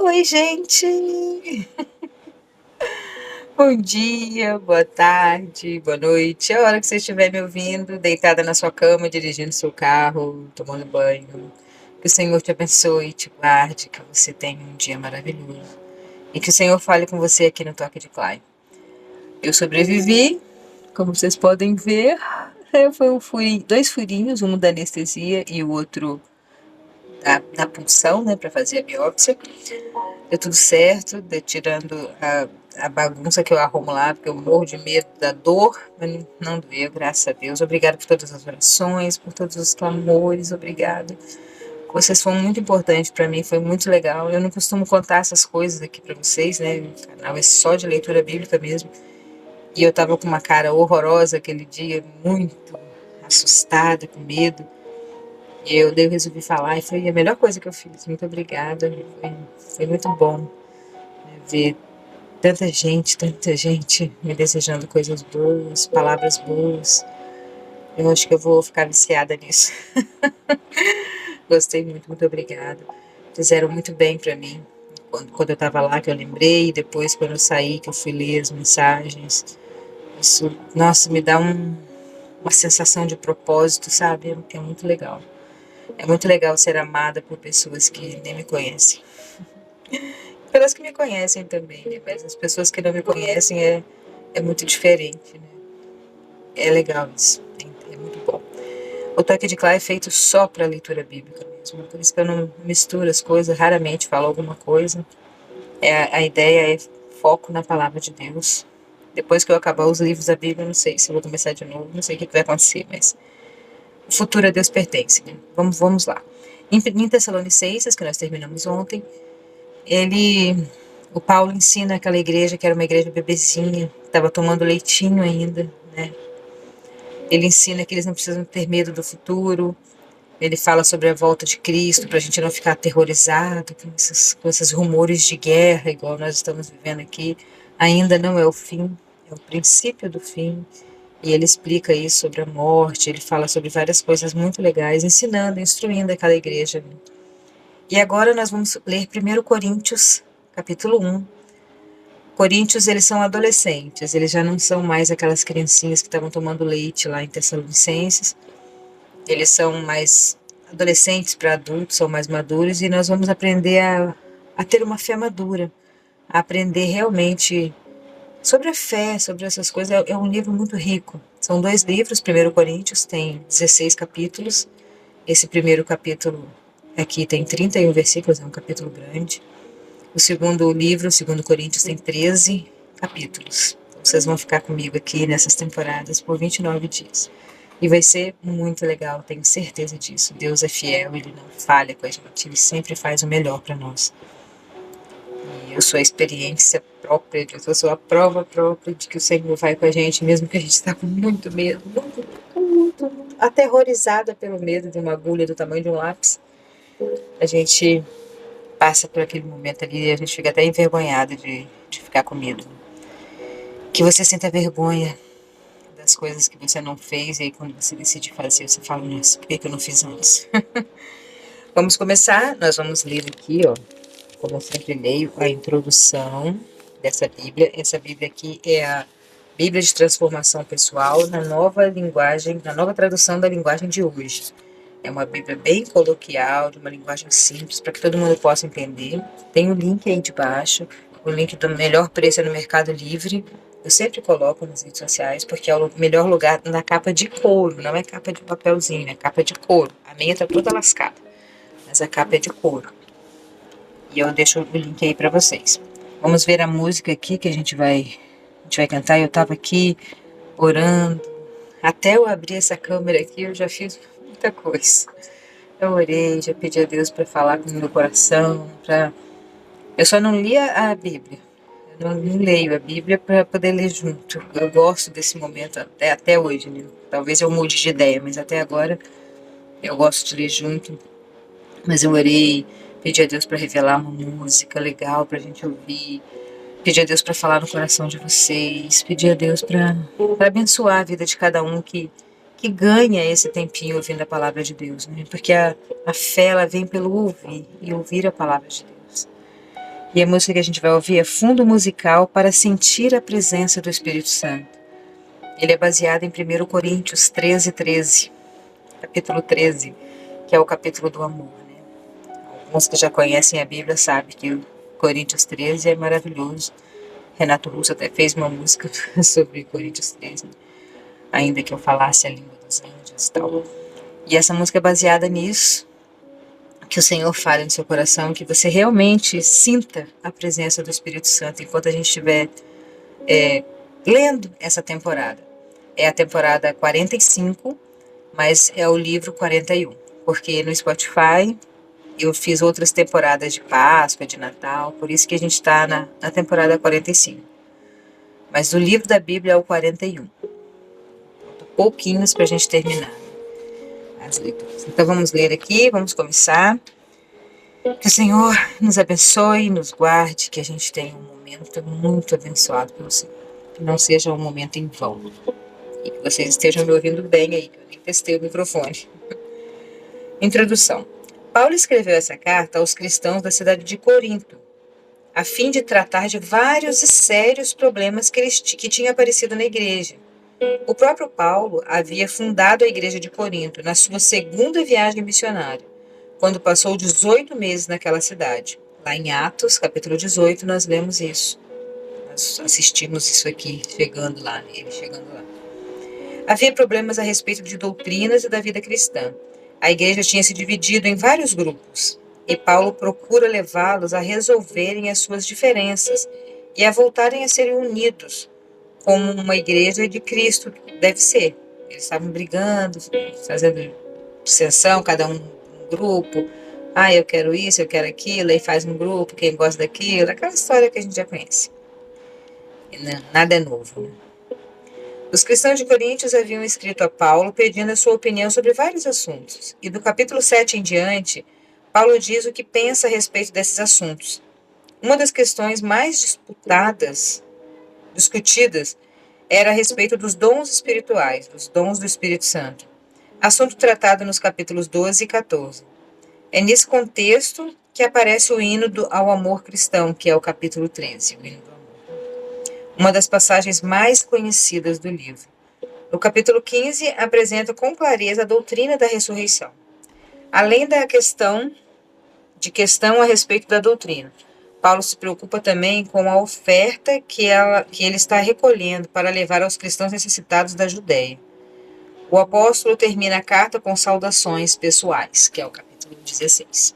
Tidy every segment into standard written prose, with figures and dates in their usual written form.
Oi, gente! Bom dia, boa tarde, boa noite. A hora que você estiver me ouvindo, deitada na sua cama, dirigindo seu carro, tomando banho. Que o Senhor te abençoe e te guarde, que você tenha um dia maravilhoso. E que o Senhor fale com você aqui no Toque de Clay. Eu sobrevivi, como vocês podem ver. Foi dois furinhos, um da anestesia e o outro da punção, né, para fazer a biópsia. Deu tudo certo, tirando a bagunça que eu arrumo lá, porque eu morro de medo da dor, mas não doeu, graças a Deus. Obrigado por todas as orações, por todos os clamores, obrigado. Vocês foram muito importantes para mim, foi muito legal. Eu não costumo contar essas coisas aqui para vocês, né? O canal é só de leitura bíblica mesmo. E eu tava com uma cara horrorosa aquele dia, muito assustada, com medo. E eu resolvi falar e foi a melhor coisa que eu fiz. Muito obrigada. Foi muito bom, né, ver tanta gente me desejando coisas boas, palavras boas. Eu acho que eu vou ficar viciada nisso. Gostei muito, muito obrigada. Fizeram muito bem para mim. Quando eu estava lá, que eu lembrei, e depois quando eu saí, que eu fui ler as mensagens. Isso, nossa, me dá uma sensação de propósito, sabe? É muito legal. É muito legal ser amada por pessoas que nem me conhecem. Pelas que me conhecem também, né? Mas as pessoas que não me conhecem é muito diferente, né? É legal isso, é muito bom. O Toque de Clá é feito só para leitura bíblica mesmo, por isso que eu não misturo as coisas, raramente falo alguma coisa. A ideia é foco na palavra de Deus. Depois que eu acabar os livros da Bíblia, eu não sei se eu vou começar de novo, não sei o que vai acontecer, mas o futuro a Deus pertence, né? Vamos lá. Em Tessalonicenses, que nós terminamos ontem, o Paulo ensina aquela igreja que era uma igreja bebezinha, estava tomando leitinho ainda, né? Ele ensina que eles não precisam ter medo do futuro. Ele fala sobre a volta de Cristo, para a gente não ficar aterrorizado com esses rumores de guerra, igual nós estamos vivendo aqui. Ainda não é o fim, é o princípio do fim. E ele explica isso sobre a morte, ele fala sobre várias coisas muito legais, ensinando, instruindo aquela igreja. E agora nós vamos ler 1 Coríntios, capítulo 1. Coríntios, eles são adolescentes, eles já não são mais aquelas criancinhas que estavam tomando leite lá em Tessalonicenses. Eles são mais adolescentes para adultos, são mais maduros, e nós vamos aprender a ter uma fé madura, a aprender realmente sobre a fé, sobre essas coisas. É um livro muito rico. São dois livros. 1 Coríntios tem 16 capítulos. Esse primeiro capítulo aqui tem 31 versículos, é um capítulo grande. O segundo livro, 2 Coríntios, tem 13 capítulos. Então, vocês vão ficar comigo aqui nessas temporadas por 29 dias. E vai ser muito legal, tenho certeza disso. Deus é fiel, Ele não falha com a gente, Ele sempre faz o melhor para nós. E eu sou a experiência própria disso, eu sou a prova própria de que o Senhor vai com a gente, mesmo que a gente está com muito medo, muito aterrorizada pelo medo de uma agulha do tamanho de um lápis. A gente passa por aquele momento ali e a gente fica até envergonhado de ficar com medo. Que você sinta vergonha das coisas que você não fez, e aí quando você decide fazer, você fala, nossa, por que eu não fiz antes? Vamos começar, nós vamos ler aqui, ó, como eu sempre leio, a introdução dessa Bíblia. Essa Bíblia aqui é a Bíblia de Transformação Pessoal na nova linguagem, na nova tradução da linguagem de hoje. É uma Bíblia bem coloquial, de uma linguagem simples, para que todo mundo possa entender. Tem o link aí de baixo, o link do melhor preço no Mercado Livre. Eu sempre coloco nas redes sociais, porque é o melhor lugar na capa de couro, não é capa de papelzinho, é capa de couro. A minha tá toda lascada, mas a capa é de couro. E eu deixo o link aí para vocês. Vamos ver a música aqui que a gente vai cantar. Eu tava aqui orando. Até eu abrir essa câmera aqui, eu já fiz muita coisa. Eu orei, já pedi a Deus para falar com o meu coração. Eu só não lia a Bíblia. Eu não leio a Bíblia para poder ler junto. Eu gosto desse momento até hoje, né? Talvez eu mude de ideia, mas até agora eu gosto de ler junto. Mas eu orei, pedi a Deus para revelar uma música legal para a gente ouvir. Pedi a Deus para falar no coração de vocês. Pedi a Deus para abençoar a vida de cada um que ganha esse tempinho ouvindo a palavra de Deus, né? Porque a fé, ela vem pelo ouvir, e ouvir a palavra de Deus. E a música que a gente vai ouvir é Fundo Musical para Sentir a Presença do Espírito Santo. Ele é baseado em 1 Coríntios 13, capítulo 13, que é o capítulo do amor, né? Alguns que já conhecem a Bíblia sabem que o Coríntios 13 é maravilhoso. Renato Russo até fez uma música sobre Coríntios 13, né? Ainda que eu falasse a língua dos índios e tal. E essa música é baseada nisso, que o Senhor fale no seu coração, que você realmente sinta a presença do Espírito Santo enquanto a gente estiver lendo essa temporada. É a temporada 45, mas é o livro 41, porque no Spotify eu fiz outras temporadas de Páscoa, de Natal, por isso que a gente está na temporada 45. Mas o livro da Bíblia é o 41. Faltam pouquinhos para a gente terminar as leituras. Então vamos ler aqui, vamos começar. Que o Senhor nos abençoe, nos guarde, que a gente tenha um momento muito abençoado pelo Senhor. Que não seja um momento em vão. E que vocês estejam me ouvindo bem aí, que eu nem testei o microfone. Introdução. Paulo escreveu essa carta aos cristãos da cidade de Corinto, a fim de tratar de vários e sérios problemas que tinham aparecido na igreja. O próprio Paulo havia fundado a igreja de Corinto na sua segunda viagem missionária, quando passou 18 meses naquela cidade. Lá em Atos, capítulo 18, nós lemos isso. Nós assistimos isso aqui, chegando lá. Havia problemas a respeito de doutrinas e da vida cristã. A igreja tinha se dividido em vários grupos, e Paulo procura levá-los a resolverem as suas diferenças e a voltarem a serem unidos, como uma igreja de Cristo deve ser. Eles estavam brigando, fazendo dissensão, cada um grupo. Ah, eu quero isso, eu quero aquilo, aí faz um grupo, quem gosta daquilo, aquela história que a gente já conhece. E nada é novo, né? Os cristãos de Coríntios haviam escrito a Paulo pedindo a sua opinião sobre vários assuntos. E do capítulo 7 em diante, Paulo diz o que pensa a respeito desses assuntos. Uma das questões mais discutidas, era a respeito dos dons espirituais, dos dons do Espírito Santo. Assunto tratado nos capítulos 12 e 14. É nesse contexto que aparece o hino ao amor cristão, que é o capítulo 13, o hino do amor. Uma das passagens mais conhecidas do livro. No capítulo 15, apresenta com clareza a doutrina da ressurreição. Além da questão a respeito da doutrina, Paulo se preocupa também com a oferta que ele está recolhendo para levar aos cristãos necessitados da Judéia. O apóstolo termina a carta com saudações pessoais, que é o capítulo 16.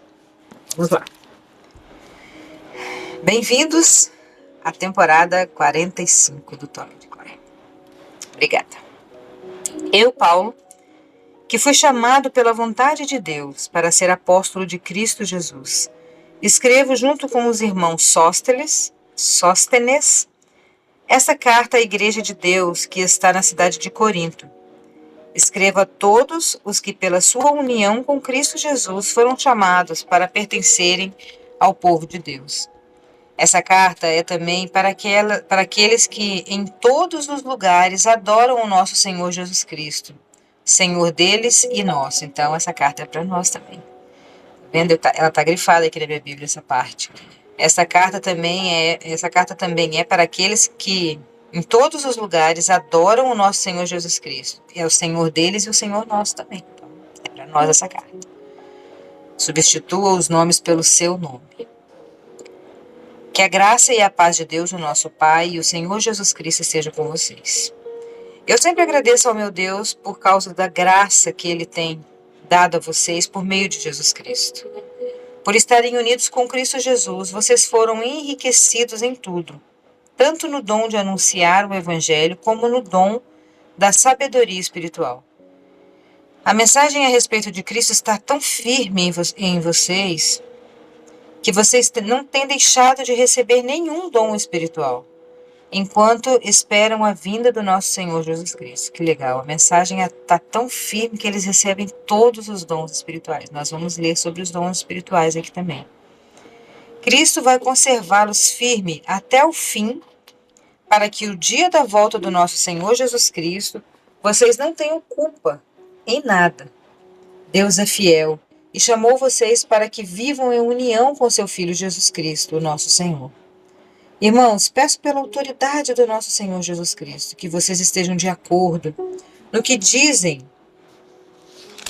Vamos lá. Bem-vindos à temporada 45 do Tome de Glória. Obrigada. Eu, Paulo, que fui chamado pela vontade de Deus para ser apóstolo de Cristo Jesus, escrevo junto com os irmãos Sóstenes, essa carta à Igreja de Deus que está na cidade de Corinto. Escrevo a todos os que pela sua união com Cristo Jesus foram chamados para pertencerem ao povo de Deus. Essa carta é também para aqueles que em todos os lugares adoram o nosso Senhor Jesus Cristo, Senhor deles e nosso. Então essa carta é para nós também. Tá vendo? Ela está grifada aqui na minha Bíblia, essa parte. Essa carta também é para aqueles que em todos os lugares adoram o nosso Senhor Jesus Cristo. É o Senhor deles e o Senhor nosso também. Então, é para nós essa carta. Substitua os nomes pelo seu nome. Que a graça e a paz de Deus, o nosso Pai, e o Senhor Jesus Cristo estejam com vocês. Eu sempre agradeço ao meu Deus por causa da graça que Ele tem dado a vocês por meio de Jesus Cristo. Por estarem unidos com Cristo Jesus, vocês foram enriquecidos em tudo, tanto no dom de anunciar o Evangelho, como no dom da sabedoria espiritual. A mensagem a respeito de Cristo está tão firme em vocês, que vocês não têm deixado de receber nenhum dom espiritual, enquanto esperam a vinda do nosso Senhor Jesus Cristo. Que legal, a mensagem está tão firme que eles recebem todos os dons espirituais. Nós vamos ler sobre os dons espirituais aqui também. Cristo vai conservá-los firme até o fim, para que o dia da volta do nosso Senhor Jesus Cristo, vocês não tenham culpa em nada. Deus é fiel e chamou vocês para que vivam em união com seu Filho Jesus Cristo, o nosso Senhor. Irmãos, peço pela autoridade do nosso Senhor Jesus Cristo que vocês estejam de acordo no que dizem,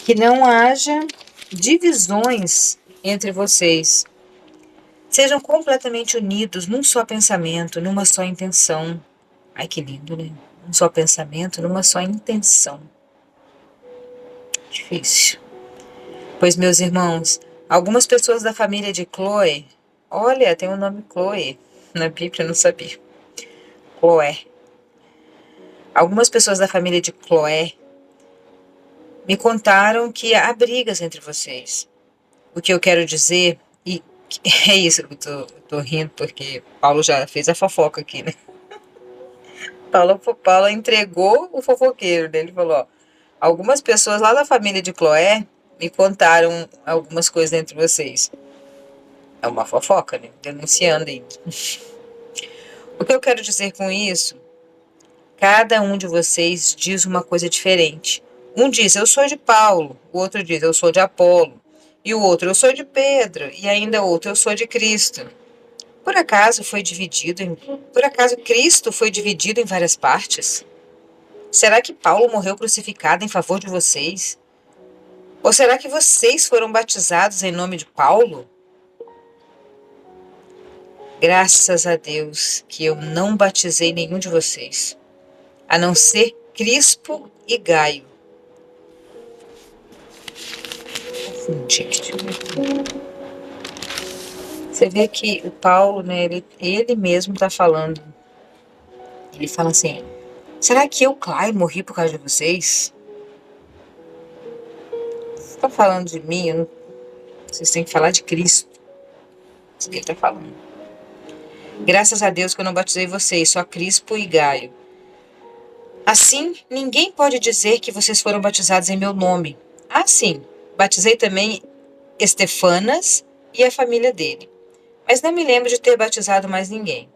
que não haja divisões entre vocês. Sejam completamente unidos num só pensamento, numa só intenção. Ai, que lindo, né? Um só pensamento, numa só intenção. Difícil. Pois, meus irmãos, algumas pessoas da família de Chloe, olha, tem o nome Chloe na Bíblia, eu não sabia. Chloé. Algumas pessoas da família de Chloé me contaram que há brigas entre vocês. O que eu quero dizer, e é isso que eu tô rindo, porque Paulo já fez a fofoca aqui, né? Paulo entregou o fofoqueiro, né? Ele falou, ó, algumas pessoas lá da família de Cloé me contaram algumas coisas entre vocês. É uma fofoca, né? Denunciando ainda. O que eu quero dizer com isso? Cada um de vocês diz uma coisa diferente. Um diz, eu sou de Paulo. O outro diz, eu sou de Apolo. E o outro, eu sou de Pedro. E ainda outro, eu sou de Cristo. Por acaso Por acaso Cristo foi dividido em várias partes? Será que Paulo morreu crucificado em favor de vocês? Ou será que vocês foram batizados em nome de Paulo? Graças a Deus que eu não batizei nenhum de vocês, a não ser Crispo e Gaio. Você vê que o Paulo, né, ele mesmo está falando. Ele fala assim, será que eu, Clay, morri por causa de vocês? Você está falando de mim? Vocês têm que falar de Cristo. É isso que ele está falando. Graças a Deus que eu não batizei vocês, só Crispo e Gaio. Assim, ninguém pode dizer que vocês foram batizados em meu nome. Ah, sim, batizei também Estefanas e a família dele. Mas não me lembro de ter batizado mais ninguém.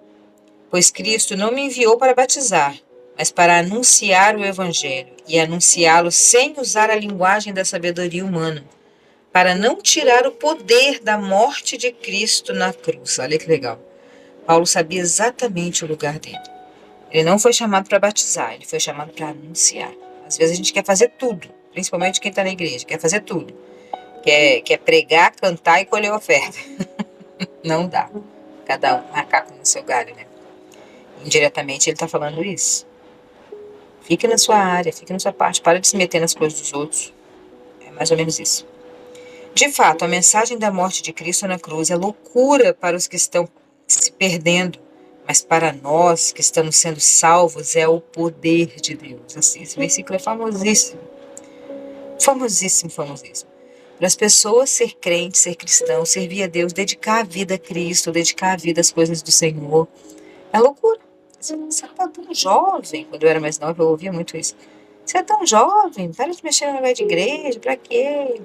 Pois Cristo não me enviou para batizar, mas para anunciar o Evangelho e anunciá-lo sem usar a linguagem da sabedoria humana, para não tirar o poder da morte de Cristo na cruz. Olha que legal. Paulo sabia exatamente o lugar dele. Ele não foi chamado para batizar, ele foi chamado para anunciar. Às vezes a gente quer fazer tudo, principalmente quem está na igreja, quer fazer tudo. Quer pregar, cantar e colher oferta. Não dá. Cada um macaco no seu galho, né? Indiretamente ele está falando isso. Fique na sua área, fique na sua parte, para de se meter nas coisas dos outros. É mais ou menos isso. De fato, a mensagem da morte de Cristo na cruz é loucura para os que estão se perdendo, mas para nós que estamos sendo salvos é o poder de Deus. Assim, esse versículo é famosíssimo. Famosíssimo, famosíssimo. Para as pessoas ser crente, ser cristão, servir a Deus, dedicar a vida a Cristo, dedicar a vida às coisas do Senhor, é loucura. Você está tão jovem. Quando eu era mais nova, eu ouvia muito isso. Você é tão jovem, para de mexer no negócio de igreja, para quê?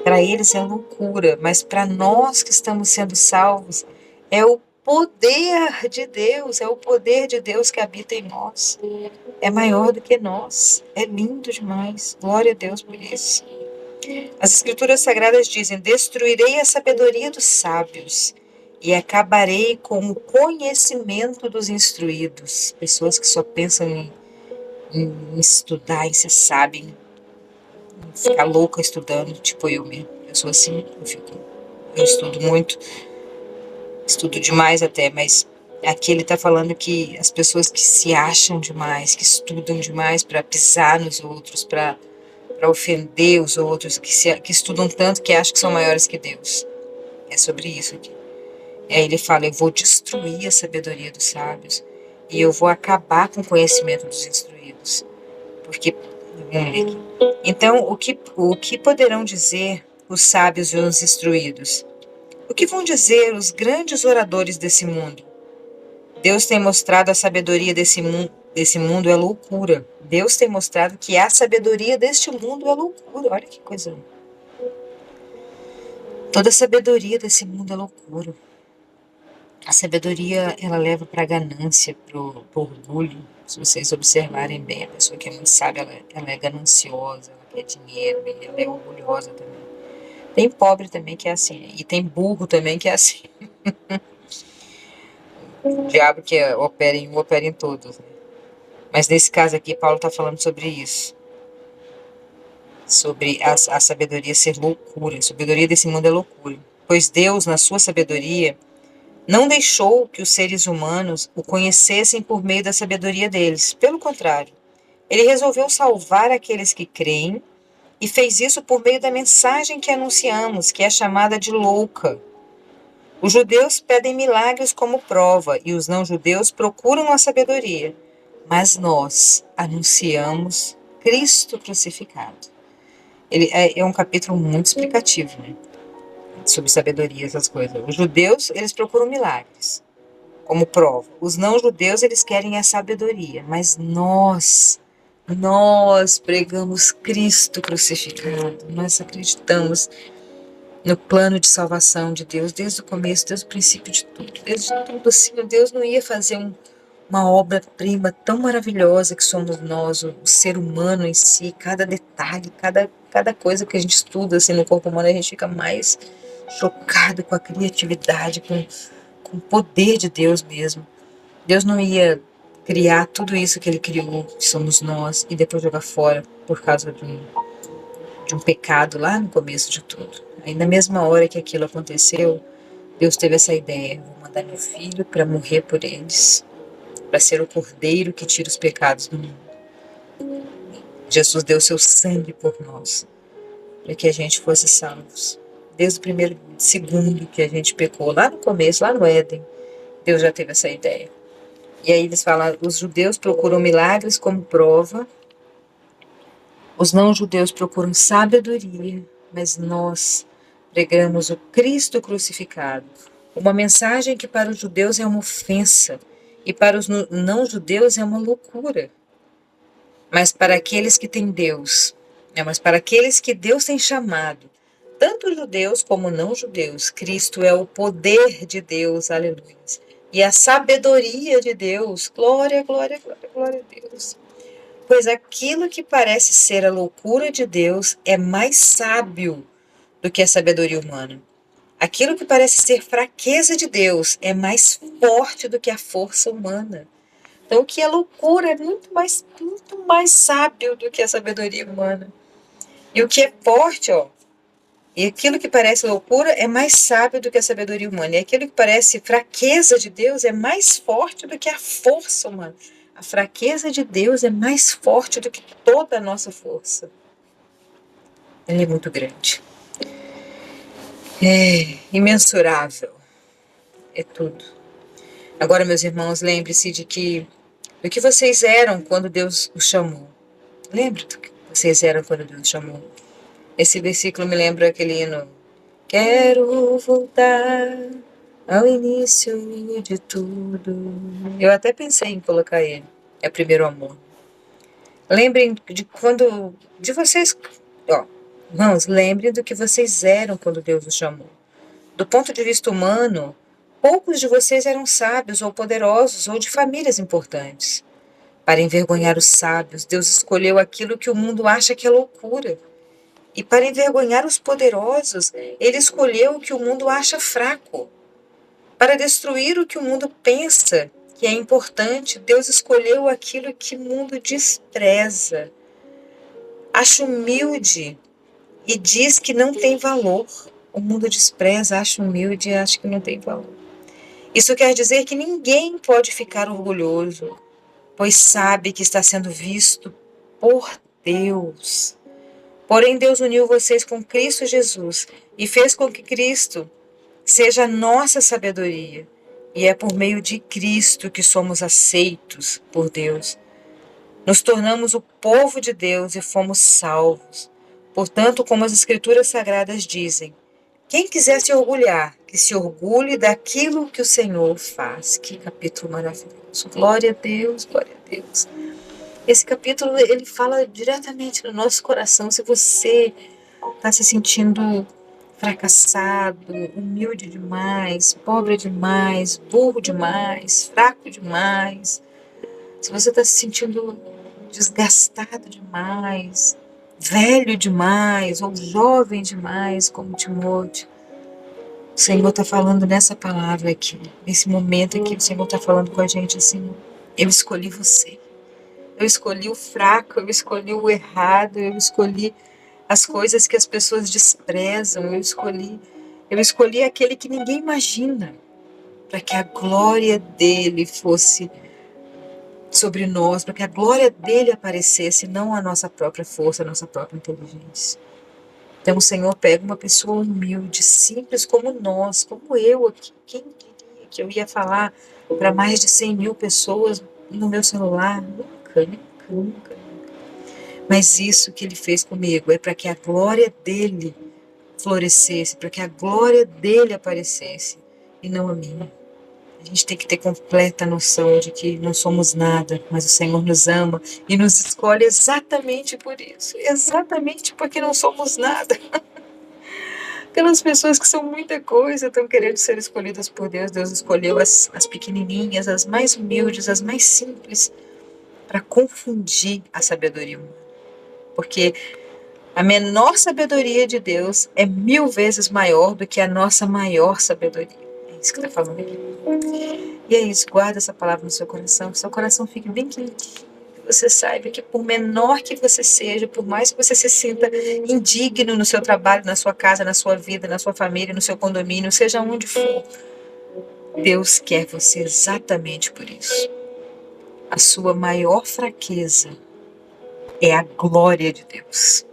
Para eles é loucura, mas para nós que estamos sendo salvos, é o poder de Deus, é o poder de Deus que habita em nós. É maior do que nós. É lindo demais. Glória a Deus por isso. As Escrituras Sagradas dizem, destruirei a sabedoria dos sábios e acabarei com o conhecimento dos instruídos. Pessoas que só pensam em estudar, em ser sábio, ficar louca estudando, tipo eu mesmo. Eu sou assim, eu estudo muito, estudo demais até, mas aqui ele está falando que as pessoas que se acham demais, que estudam demais para pisar nos outros, para ofender os outros, que estudam tanto que acham que são maiores que Deus. É sobre isso aqui. Aí ele fala, eu vou destruir a sabedoria dos sábios e eu vou acabar com o conhecimento dos instruídos. Porque, vamos ler aqui. Então, o que poderão dizer os sábios e os instruídos? O que vão dizer os grandes oradores desse mundo? Deus tem mostrado a sabedoria desse mundo é loucura. Deus tem mostrado que a sabedoria deste mundo é loucura. Olha que coisa. Toda a sabedoria desse mundo é loucura. A sabedoria, ela leva para a ganância, para o orgulho. Se vocês observarem bem, a pessoa que é muito sábia, ela é gananciosa, ela quer dinheiro e ela é orgulhosa também. Tem pobre também que é assim, né? E tem burro também que é assim. O diabo que opera em um, opera em todos, né? Mas nesse caso aqui, Paulo está falando sobre isso. Sobre a sabedoria ser loucura. A sabedoria desse mundo é loucura. Pois Deus, na sua sabedoria, não deixou que os seres humanos o conhecessem por meio da sabedoria deles. Pelo contrário, ele resolveu salvar aqueles que creem e fez isso por meio da mensagem que anunciamos, que é chamada de louca. Os judeus pedem milagres como prova e os não-judeus procuram a sabedoria. Mas nós anunciamos Cristo crucificado. Ele é um capítulo muito explicativo, né? Sobre sabedoria, essas coisas. Os judeus, eles procuram milagres como prova. Os não-judeus, eles querem a sabedoria. Mas nós pregamos Cristo crucificado. Nós acreditamos no plano de salvação de Deus desde o começo, desde o princípio de tudo. Desde tudo, assim, Deus não ia fazer uma obra-prima tão maravilhosa que somos nós, o ser humano em si, cada detalhe, cada coisa que a gente estuda assim, no corpo humano, a gente fica mais chocado com a criatividade, com o poder de Deus mesmo. Deus não ia criar tudo isso que Ele criou, que somos nós, e depois jogar fora por causa de um pecado lá no começo de tudo. Aí na mesma hora que aquilo aconteceu, Deus teve essa ideia: vou mandar meu filho para morrer por eles, para ser o cordeiro que tira os pecados do mundo. Jesus deu seu sangue por nós, para que a gente fosse salvos. Desde o primeiro segundo que a gente pecou, lá no começo, lá no Éden, Deus já teve essa ideia. E aí eles falam, os judeus procuram milagres como prova, os não-judeus procuram sabedoria, mas nós pregamos o Cristo crucificado. Uma mensagem que para os judeus é uma ofensa e para os não-judeus é uma loucura. Mas para aqueles que têm Deus, mas para aqueles que Deus tem chamado, tanto judeus como não-judeus, Cristo é o poder de Deus, aleluia. E a sabedoria de Deus, glória, glória, glória, glória a Deus. Pois aquilo que parece ser a loucura de Deus é mais sábio do que a sabedoria humana. Aquilo que parece ser fraqueza de Deus é mais forte do que a força humana. Então, o que é loucura é muito mais sábio do que a sabedoria humana. E o que é forte, e aquilo que parece loucura é mais sábio do que a sabedoria humana. E aquilo que parece fraqueza de Deus é mais forte do que a força humana. A fraqueza de Deus é mais forte do que toda a nossa força. Ele é muito grande. É imensurável. É tudo. Agora, meus irmãos, lembre-se do que vocês eram quando Deus os chamou. Lembre do que vocês eram quando Deus os chamou. Esse versículo me lembra aquele hino. Quero voltar ao início de tudo. Eu até pensei em colocar ele. É Primeiro Amor. Lembrem de vocês, irmãos, lembrem do que vocês eram quando Deus os chamou. Do ponto de vista humano, poucos de vocês eram sábios ou poderosos ou de famílias importantes. Para envergonhar os sábios, Deus escolheu aquilo que o mundo acha que é loucura. E para envergonhar os poderosos, Ele escolheu o que o mundo acha fraco. Para destruir o que o mundo pensa que é importante, Deus escolheu aquilo que o mundo despreza. Acha humilde e diz que não tem valor. O mundo despreza, acha humilde e acha que não tem valor. Isso quer dizer que ninguém pode ficar orgulhoso, pois sabe que está sendo visto por Deus. Porém, Deus uniu vocês com Cristo Jesus e fez com que Cristo seja a nossa sabedoria. E é por meio de Cristo que somos aceitos por Deus. Nos tornamos o povo de Deus e fomos salvos. Portanto, como as Escrituras Sagradas dizem, quem quiser se orgulhar, que se orgulhe daquilo que o Senhor faz. Que capítulo maravilhoso. Glória a Deus, glória a Deus. Esse capítulo, ele fala diretamente no nosso coração. Se você está se sentindo fracassado, humilde demais, pobre demais, burro demais, fraco demais, se você está se sentindo desgastado demais, velho demais ou jovem demais como Timóteo. O Senhor está falando nessa palavra aqui, nesse momento aqui, o Senhor está falando com a gente assim: eu escolhi você, eu escolhi o fraco, eu escolhi o errado, eu escolhi as coisas que as pessoas desprezam, eu escolhi aquele que ninguém imagina, para que a glória dele fosse sobre nós, para que a glória dele aparecesse, não a nossa própria força, a nossa própria inteligência. Então o Senhor pega uma pessoa humilde, simples como nós, como eu aqui. Quem diria que eu ia falar para mais de 100.000 pessoas no meu celular? Nunca, nunca, nunca. Mas isso que ele fez comigo é para que a glória dele florescesse, para que a glória dele aparecesse e não a minha. A gente tem que ter completa noção de que não somos nada, mas o Senhor nos ama e nos escolhe exatamente por isso, exatamente porque não somos nada. Aquelas pessoas que são muita coisa estão querendo ser escolhidas por Deus. Deus escolheu as pequenininhas, as mais humildes, as mais simples, para confundir a sabedoria humana. Porque a menor sabedoria de Deus é 1000 vezes maior do que a nossa maior sabedoria. É isso que está falando aqui. E é isso, guarda essa palavra no seu coração, que seu coração fique bem quentinho. Você saiba que por menor que você seja, por mais que você se sinta indigno no seu trabalho, na sua casa, na sua vida, na sua família, no seu condomínio, seja onde for, Deus quer você exatamente por isso. A sua maior fraqueza é a glória de Deus.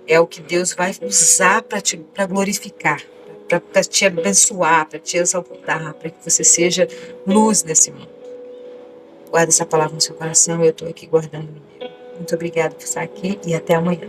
É o que Deus vai usar para glorificar, para te abençoar, para te exaltar, para que você seja luz nesse mundo. Guarda essa palavra no seu coração, eu estou aqui guardando no meu. Muito obrigada por estar aqui e até amanhã.